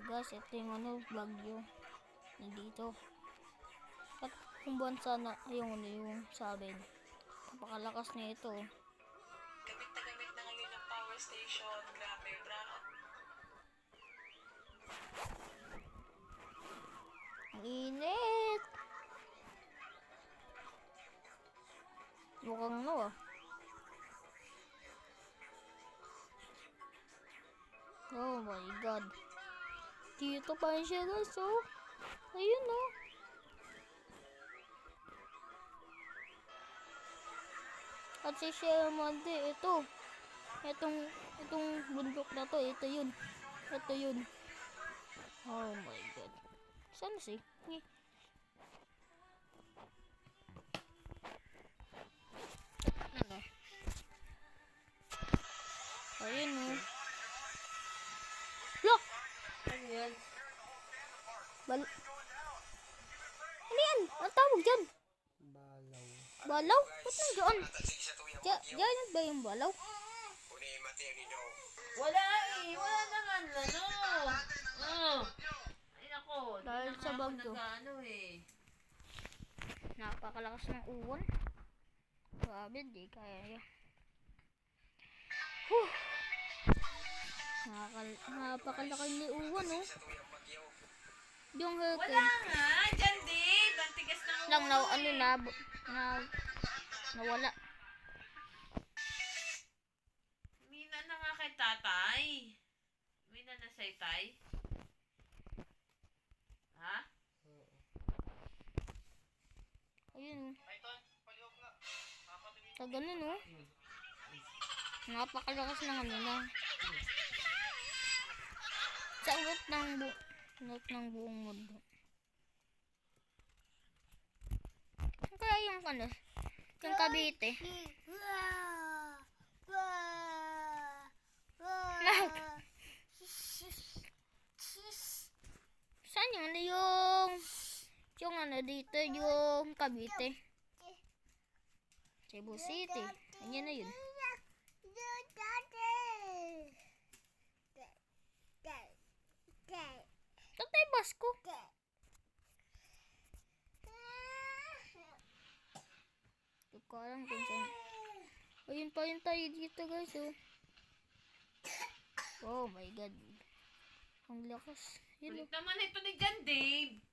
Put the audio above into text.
guys, ito yung ano, bagyo. Nandito. At kung bansa na yung ano yung sa amin. Napakalakas na ito. Gamit na ngayon ng power station. Grabe, brown. Ang init! Mukhang ano ah. Oh my god. Dito pa rin siya guys, oh. Ayun oh. At si Sierra Madre, ito. Itong bundok na to, ito yun. Ito yun. Oh my god. Saan si? Ano? Ayun oh. Look! Ano yan? Ano yan? Ang tawag dyan? Balaw. Balaw? Ba't nandiyan? Diyan ba yung balaw? Wala eh. Wala naman. Ano? Oh. Ay nako. Dahil sa bagyo. Ano eh. Napakalakas ng uwan. Grabe, di kaya. Huh! Napakalaki ni uwan, oh. Yung hurricane. Wala nga. Diyan din. Ang tigas ng Lang nawala. Mina na nga kay tatay. Mina na sa itay. Ha? Ayun, oh. Sa ganun, oh. Napakalakas ng ano na. Sa ulat ng buong mundo. Saan kaya yung ano? Yung Cavite? Saan yung ano yung ano dito yung Cavite? Cebu City. Ayan na yun. Tatay Basko. Hindi ko alam kung saan. Ayun pa yun tayo dito guys, oh. Oh my god. Ang lakas. Yun, Ulit naman ito ni John Dave.